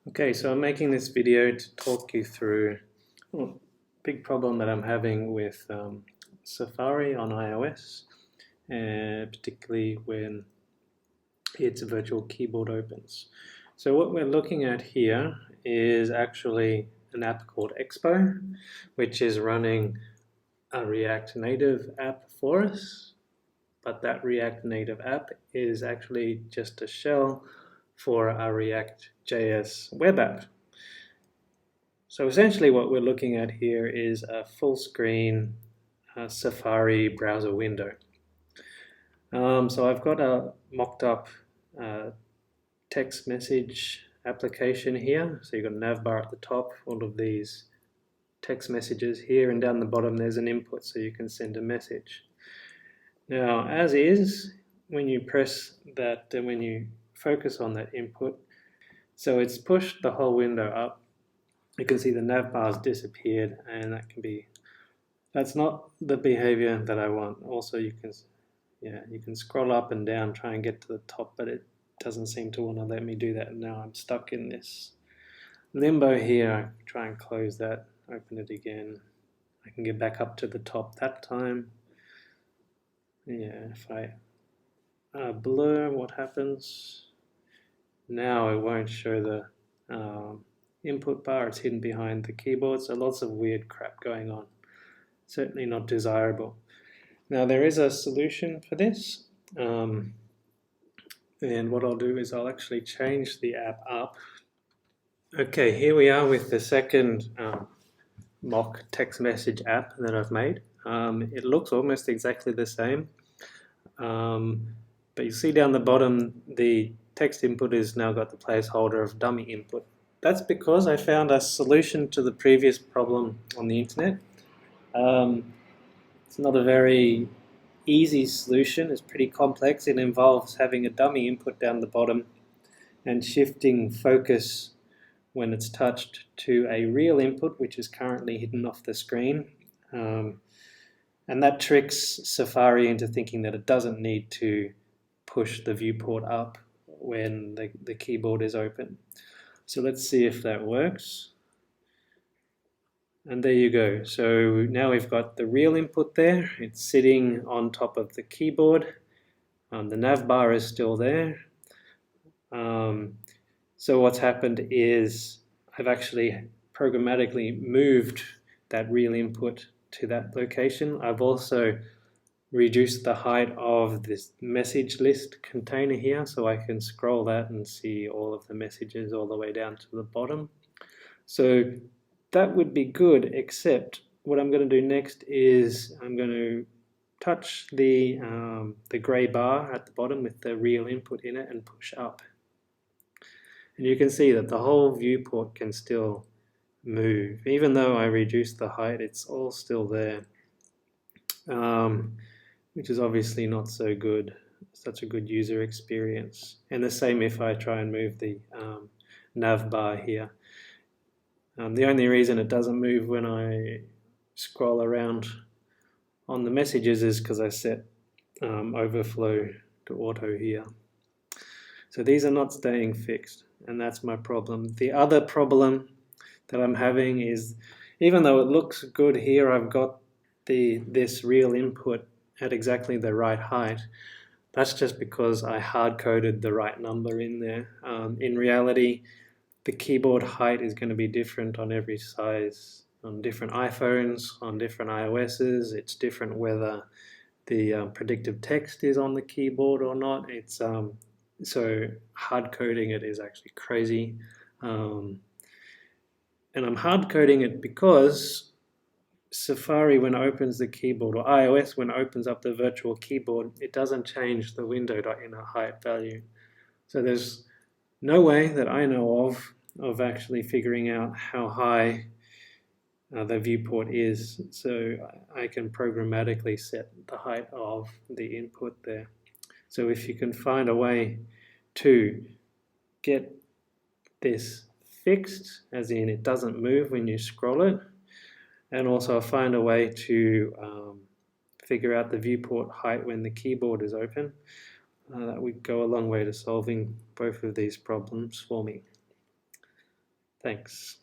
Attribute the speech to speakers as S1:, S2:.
S1: Okay, so I'm making this video to talk you through a big problem that I'm having with Safari on iOS, and particularly when its virtual keyboard opens. So what we're looking at here is actually an app called Expo, which is running a React Native app for us, but that React Native app is actually just a shell for a React.js web app. So essentially what we're looking at here is a full screen Safari browser window. So I've got a mocked up text message application here. So you've got a nav bar at the top, all of these text messages here, and down the bottom there's an input so you can send a message. Now, as is, when you press that, when you focus on that input, so it's pushed the whole window up. You can see the nav bar's disappeared, and that's not the behavior that I want. Also, you can scroll up and down, try and get to the top, but it doesn't seem to want to let me do that. And now I'm stuck in this limbo here. I try and close that, open it again. I can get back up to the top that time. Yeah, if I blur, what happens? Now it won't show the input bar, it's hidden behind the keyboard, so lots of weird crap going on. Certainly not desirable. Now there is a solution for this, and what I'll do is I'll actually change the app up. Okay, here we are with the second mock text message app that I've made. It looks almost exactly the same, but you see down the bottom the text input has now got the placeholder of dummy input. That's because I found a solution to the previous problem on the internet. It's not a very easy solution, it's pretty complex. It involves having a dummy input down the bottom and shifting focus when it's touched to a real input, which is currently hidden off the screen. And that tricks Safari into thinking that it doesn't need to push the viewport up when the keyboard is open. So let's see if that works. And there you go. So now we've got the real input there. It's sitting on top of the keyboard. The nav bar is still there. So what's happened is I've actually programmatically moved that real input to that location. I've also reduced the height of this message list container here, so I can scroll that and see all of the messages all the way down to the bottom. So that would be good, except what I'm going to do next is I'm going to touch the gray bar at the bottom with the real input in it and push up. And you can see that the whole viewport can still move. Even though I reduced the height, it's all still there, which is obviously not so good, such a good user experience. And the same if I try and move the nav bar here. The only reason it doesn't move when I scroll around on the messages is because I set overflow to auto here. So these are not staying fixed, and that's my problem. The other problem that I'm having is, even though it looks good here, I've got this real input at exactly the right height. That's just because I hard-coded the right number in there. In reality, the keyboard height is going to be different on every size, on different iPhones, on different iOSs. It's different whether the predictive text is on the keyboard or not. It's so hard coding it is actually crazy, and I'm hard coding it because Safari, when it opens the keyboard, or iOS when it opens up the virtual keyboard, it doesn't change the window.inner height value. So there's no way that I know of actually figuring out how high the viewport is, so I can programmatically set the height of the input there. So if you can find a way to get this fixed, as in it doesn't move when you scroll it, and also find a way to figure out the viewport height when the keyboard is open, that would go a long way to solving both of these problems for me. Thanks.